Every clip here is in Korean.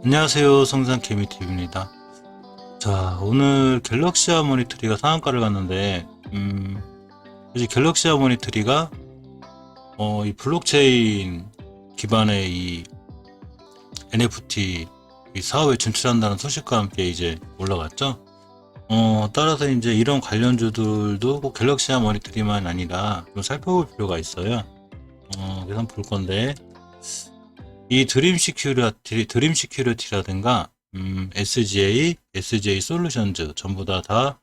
안녕하세요, 성산 개미TV입니다. 자, 오늘 갤럭시 하모니3가 상한가를 갔는데, 사실 갤럭시 하모니3가 이 블록체인 기반의 이 NFT 이 사업에 진출한다는 소식과 함께 이제 올라갔죠. 따라서 이제 이런 관련주들도 꼭 갤럭시 하모니3만 아니라 좀 살펴볼 필요가 있어요. 그래서 한번 볼 건데, 이 드림 시큐리티라든가 SJ 솔루션즈 전부 자,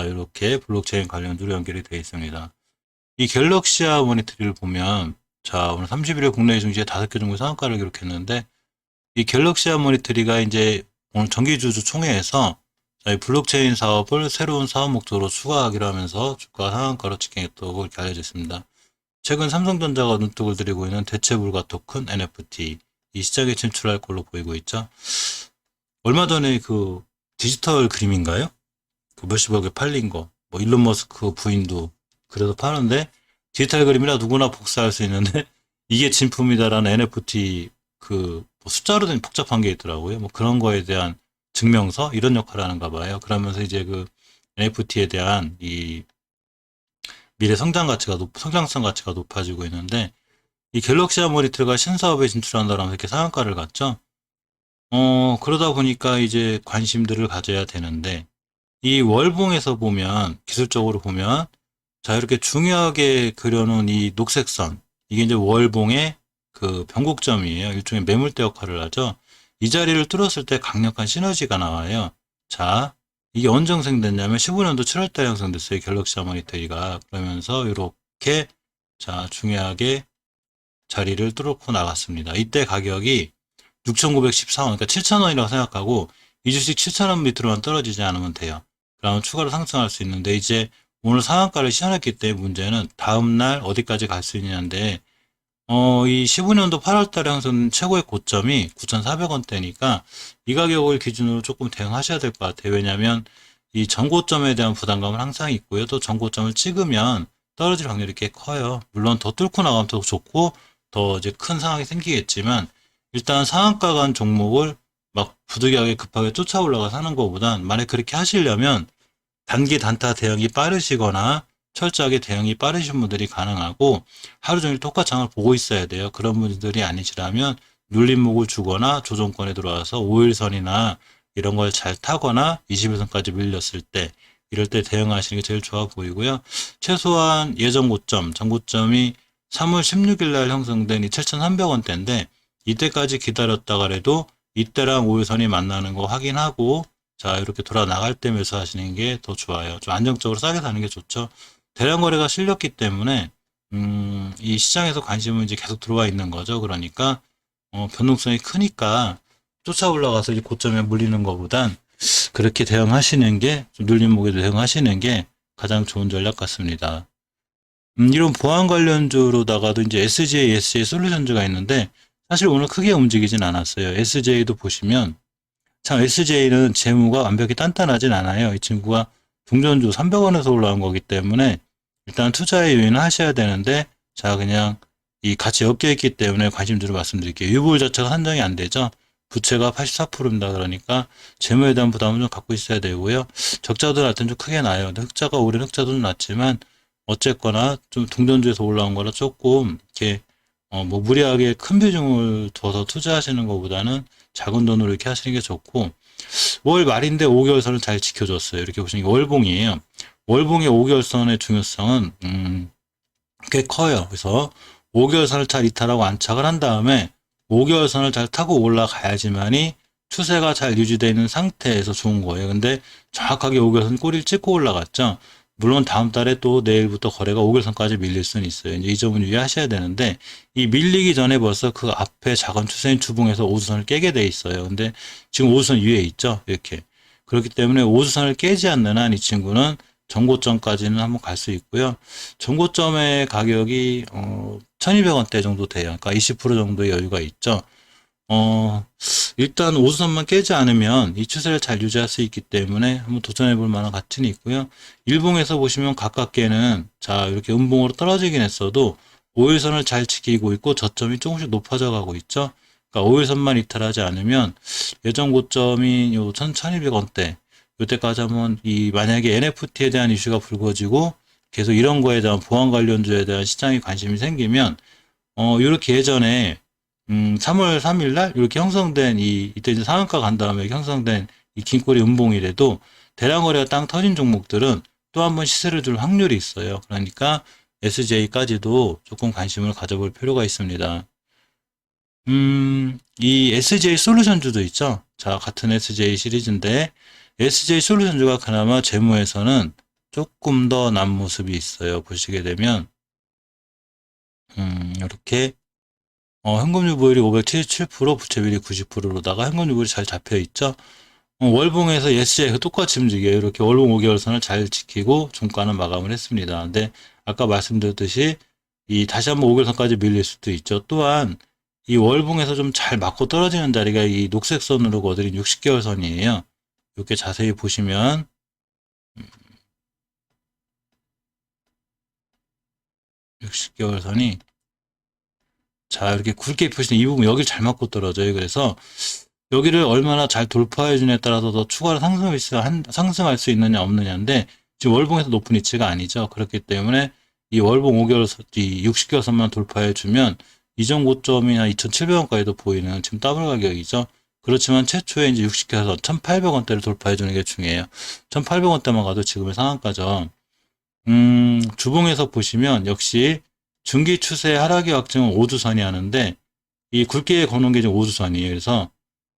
이렇게 블록체인 관련주로 연결이 되어 있습니다. 이 갤럭시 하모니3를 보면, 자, 오늘 30일에 국내 증시에 5개 정도 상한가를 기록했는데, 이 갤럭시 하모니3가 이제 오늘 정기주주 총회에서 이 블록체인 사업을 새로운 사업 목적으로 추가하기로 하면서 주가 상한가로 직행했다고 이렇게 알려져 있습니다. 최근 삼성전자가 눈독을 들이고 있는 대체불가 토큰 NFT 이 시장에 진출할 걸로 보이고 있죠. 얼마 전에 그 디지털 그림인가요? 그 몇십억에 팔린 거, 뭐 일론 머스크 부인도 그래도 파는데 디지털 그림이라 누구나 복사할 수 있는데 이게 진품이다라는 NFT 그 뭐 숫자로 된 복잡한 게 있더라고요. 뭐 그런 거에 대한 증명서 이런 역할을 하는가 봐요. 그러면서 이제 그 NFT에 대한 이 미래 성장성 가치가 높아지고 있는데, 이 갤럭시 하모니3가 신사업에 진출한다라면서 이렇게 상한가를 갔죠. 그러다 보니까 이제 관심들을 가져야 되는데, 이 월봉에서 보면, 기술적으로 보면, 자, 이렇게 중요하게 그려놓은 이 녹색선, 이게 이제 월봉의 그 변곡점이에요. 일종의 매물대 역할을 하죠. 이 자리를 뚫었을 때 강력한 시너지가 나와요. 자, 이게 언제 형성됐냐면 15년도 7월달에 형성됐어요. 갤럭시 하모니3가. 그러면서 이렇게 자 중요하게 자리를 뚫고 나갔습니다. 이때 가격이 6,914원, 그러니까 7,000원이라고 생각하고 이 주식 7,000원 밑으로만 떨어지지 않으면 돼요. 그러면 추가로 상승할 수 있는데, 이제 오늘 상한가를 시현했기 때문에 문제는 다음날 어디까지 갈 수 있냐인데, 이 15년도 8월달에 형성 최고의 고점이 9,400원대니까 이 가격을 기준으로 조금 대응하셔야 될 것 같아요. 왜냐하면 이 전고점에 대한 부담감은 항상 있고요. 또 전고점을 찍으면 떨어질 확률이 꽤 커요. 물론 더 뚫고 나가면 더 좋고 더 이제 큰 상황이 생기겠지만, 일단 상한가 간 종목을 막 부득이하게 급하게 쫓아 올라가 사는 것보단, 만약 그렇게 하시려면 단기 단타 대응이 빠르시거나 철저하게 대응이 빠르신 분들이 가능하고, 하루 종일 똑같장을 보고 있어야 돼요. 그런 분들이 아니시라면 눌림목을 주거나 조정권에 들어와서 5일선이나 이런 걸 잘 타거나 21선까지 밀렸을 때, 이럴 때 대응하시는 게 제일 좋아 보이고요. 최소한 예전 고점, 전고점이 3월 16일 날 형성된 이 7,300원대인데, 이때까지 기다렸다가라도 이때랑 5일선이 만나는 거 확인하고, 자, 이렇게 돌아 나갈 때 매수하시는 게 더 좋아요. 좀 안정적으로 싸게 사는 게 좋죠. 대량 거래가 실렸기 때문에 이 시장에서 관심은 이제 계속 들어와 있는 거죠. 그러니까 변동성이 크니까 쫓아 올라가서 이제 고점에 물리는 것보단 그렇게 대응하시는 게, 좀 눌린 목에 대응하시는 게 가장 좋은 전략 같습니다. 이런 보안 관련주로다가도 이제 SJ 솔루션즈가 있는데, 사실 오늘 크게 움직이진 않았어요. SJ도 보시면, 참 SJ는 재무가 완벽히 단단하진 않아요. 이 친구가 중전주 300원에서 올라온 거기 때문에 일단 투자에 유인을 하셔야 되는데, 자, 그냥 이 같이 엮여 있기 때문에 관심주로 말씀드릴게요. 유보율 자체가 산정이 안 되죠. 부채가 84%입니다. 그러니까 재무에 대한 부담은 좀 갖고 있어야 되고요. 적자도 날 땐 좀 크게 나요. 근데 올해 흑자도 좀 났지만 어쨌거나 좀 동전주에서 올라온 거라 조금 이렇게 뭐 무리하게 큰 비중을 둬서 투자하시는 것보다는 작은 돈으로 이렇게 하시는 게 좋고, 월 말인데 5개월선을 잘 지켜줬어요. 이렇게 보시면 월봉이에요. 월봉의 5개월선의 중요성은 꽤 커요. 그래서 5개월선을 잘 이탈하고 안착을 한 다음에 5개월선을 잘 타고 올라가야지만이 추세가 잘 유지되어 있는 상태에서 좋은 거예요. 근데 정확하게 5개월선 꼬리를 찍고 올라갔죠. 물론 다음 달에 또 내일부터 거래가 5개월선까지 밀릴 수는 있어요. 이제 이 점은 유의하셔야 되는데, 이 밀리기 전에 벌써 그 앞에 작은 추세인 주봉에서 5주선을 깨게 돼 있어요. 근데 지금 5주선 위에 있죠. 이렇게. 그렇기 때문에 5주선을 깨지 않는 한 이 친구는 전고점까지는 한번 갈 수 있고요. 전고점의 가격이 1,200원대 정도 돼요. 그러니까 20% 정도의 여유가 있죠. 일단 5주선만 깨지 않으면 이 추세를 잘 유지할 수 있기 때문에 한번 도전해 볼 만한 가치는 있고요. 일봉에서 보시면 가깝게는 자 이렇게 음봉으로 떨어지긴 했어도 5일선을 잘 지키고 있고 저점이 조금씩 높아져 가고 있죠. 그러니까 5일선만 이탈하지 않으면 예전 고점인 요 1200원대 이때까지 한번 이 만약에 NFT에 대한 이슈가 불거지고 계속 이런 거에 대한 보안 관련주에 대한 시장에 관심이 생기면 이렇게 예전에 3월 3일 날 이렇게 형성된 이때 이제 상한가 간 다음에 형성된 이 긴꼬리 음봉이라도 대량 거래가 땅 터진 종목들은 또 한 번 시세를 줄 확률이 있어요. 그러니까 SJ까지도 조금 관심을 가져볼 필요가 있습니다. 이 SJ 솔루션주도 있죠. 자, 같은 SJ 시리즈인데 SJ 솔루션주가 그나마 재무에서는 조금 더 난 모습이 있어요. 보시게 되면 이렇게 현금 유보율이 577%, 부채비율이 90%로다가 현금 유보율이 잘 잡혀 있죠. 월봉에서 SJ가 똑같이 움직여요. 이렇게 월봉 5개월선을 잘 지키고 종가는 마감을 했습니다. 근데 아까 말씀드렸듯이 이 다시 한번 5개월선까지 밀릴 수도 있죠. 또한 이 월봉에서 좀 잘 맞고 떨어지는 자리가 이 녹색 선으로 그어드린 60개월 선이에요. 이렇게 자세히 보시면 60개월 선이 자 이렇게 굵게 펴시는 이 부분 여기를 잘 맞고 떨어져요. 그래서 여기를 얼마나 잘 돌파해 주냐에 따라서 더 추가로 상승할 수 있느냐 없느냐인데 지금 월봉에서 높은 위치가 아니죠. 그렇기 때문에 이 월봉 5개월 이 60개월 선만 돌파해 주면 이전 고점이나 2,700원까지도 보이는 지금 더블 가격이죠. 그렇지만 최초에 이제 60개월 선 1,800원대를 돌파해 주는 게 중요해요. 1,800원대만 가도 지금의 상한가죠. 주봉에서 보시면 역시 중기 추세 하락의 확증은 5주선이 하는데 이 굵게 거는 게 지금 5주선이에요. 그래서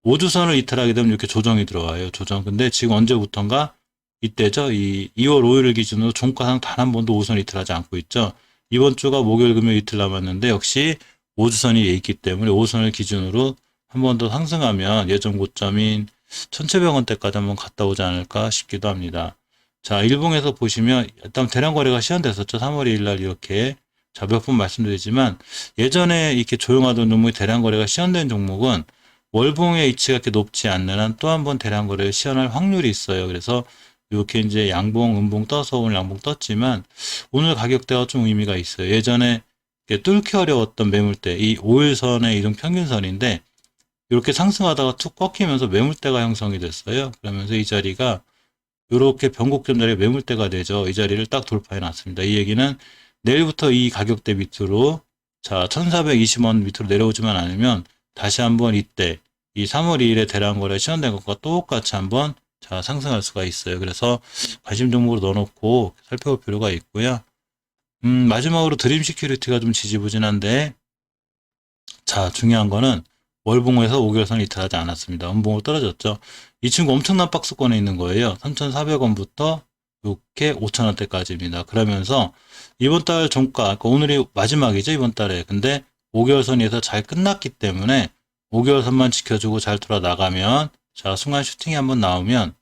5주선을 이탈하게 되면 이렇게 조정이 들어와요. 조정. 근데 지금 언제부턴가 이때죠. 이 2월 5일을 기준으로 종가상 단 한 번도 5선 이탈하지 않고 있죠. 이번 주가 목요일 금요일 이틀 남았는데 역시 5주선이 있기 때문에 5선을 기준으로 한 번 더 상승하면 예전 고점인 1,700원대까지 한번 갔다 오지 않을까 싶기도 합니다. 자, 일봉에서 보시면 일단 대량 거래가 시현됐었죠. 3월 2일 날 이렇게 자, 몇 번 말씀드리지만 예전에 이렇게 조용하던 종목이 대량 거래가 시현된 종목은 월봉의 위치가 이렇게 높지 않는 한 또 한 번 대량 거래를 시현할 확률이 있어요. 그래서 이렇게 이제 양봉, 음봉 떠서 오늘 양봉 떴지만 오늘 가격대가 좀 의미가 있어요. 예전에 뚫기 어려웠던 매물대, 이 5일선의 이동 평균선인데 이렇게 상승하다가 툭 꺾이면서 매물대가 형성이 됐어요. 그러면서 이 자리가 이렇게 변곡점 자리에 매물대가 되죠. 이 자리를 딱 돌파해 놨습니다. 이 얘기는 내일부터 이 가격대 밑으로 자 1420원 밑으로 내려오지만 않으면 다시 한번 이때 이 3월 2일에 대량 거래 시현된 것과 똑같이 한번 자 상승할 수가 있어요. 그래서 관심 종목으로 넣어놓고 살펴볼 필요가 있고요. 마지막으로 드림 시큐리티가 좀 지지부진한데 자 중요한 거는 월봉에서 5개월선 이탈하지 않았습니다. 음봉으로 떨어졌죠. 이 친구 엄청난 박스권에 있는 거예요. 3,400원부터 이렇게 5,000원대까지입니다. 그러면서 이번 달 종가, 그러니까 오늘이 마지막이죠, 이번 달에. 근데 5개월선에서 잘 끝났기 때문에 5개월선만 지켜주고 잘 돌아 나가면 자 순간 슈팅이 한번 나오면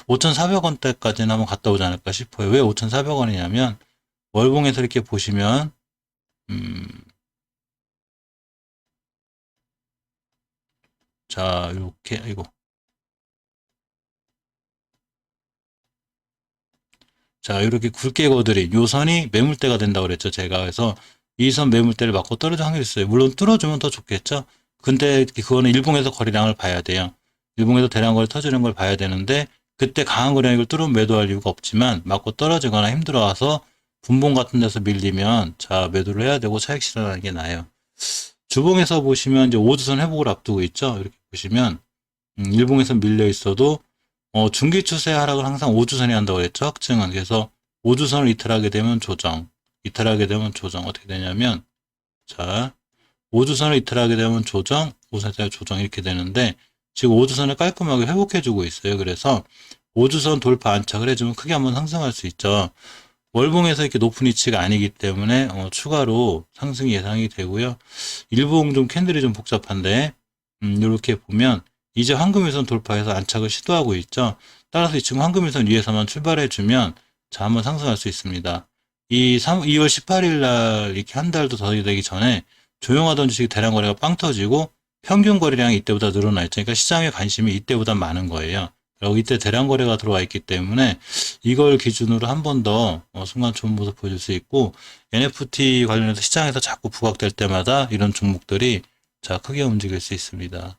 5,400원대까지는 한번 갔다 오지 않을까 싶어요. 왜 5,400원이냐면 월봉에서 이렇게 보시면 자 이렇게 이거 자 이렇게 굵게 거드린 요 선이 매물대가 된다고 그랬죠. 제가 그래서 이 선 매물대를 맞고 떨어질 확률이 있어요. 물론 뚫어주면 더 좋겠죠. 근데 그거는 일봉에서 거래량을 봐야 돼요. 일봉에서 대량 거래 터지는 걸 봐야 되는데 그때 강한 거래량을 뚫으면 매도할 이유가 없지만 맞고 떨어지거나 힘들어와서 분봉 같은 데서 밀리면 자 매도를 해야 되고 차익 실현하는 게 나아요. 주봉에서 보시면 이제 5주선 회복을 앞두고 있죠. 이렇게 보시면 일봉에서 밀려 있어도 중기 추세 하락을 항상 5주선이 한다고 그랬죠. 확증은. 그래서 5주선을 이탈하게 되면 조정, 이탈하게 되면 조정. 어떻게 되냐면 자 5주선을 이탈하게 되면 조정, 5주선을 조정 이렇게 되는데 지금 5주선을 깔끔하게 회복해주고 있어요. 그래서 5주선 돌파 안착을 해주면 크게 한번 상승할 수 있죠. 월봉에서 이렇게 높은 위치가 아니기 때문에 추가로 상승이 예상이 되고요. 일봉 좀 캔들이 좀 복잡한데 이렇게 보면 이제 황금일선 돌파해서 안착을 시도하고 있죠. 따라서 이 친구 황금일선 위에서만 출발해주면 자 한번 상승할 수 있습니다. 2월 18일 날 이렇게 한 달도 더 되기 전에 조용하던 주식이 대량 거래가 빵 터지고 평균 거래량이 이때보다 늘어나 있죠. 그러니까 시장의 관심이 이때보다 많은 거예요. 그리고 이때 대량 거래가 들어와 있기 때문에 이걸 기준으로 한 번 더 순간 좋은 모습 보여줄 수 있고, NFT 관련해서 시장에서 자꾸 부각될 때마다 이런 종목들이 자 크게 움직일 수 있습니다.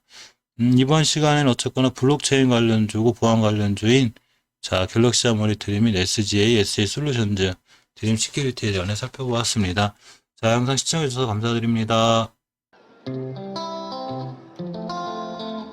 이번 시간에는 어쨌거나 블록체인 관련주고 보안 관련주인 자 갤럭시 모니터리 및 SGA, SA솔루션즈, 드림 시큐리티에 대해 살펴보았습니다. 자, 영상 시청해주셔서 감사드립니다.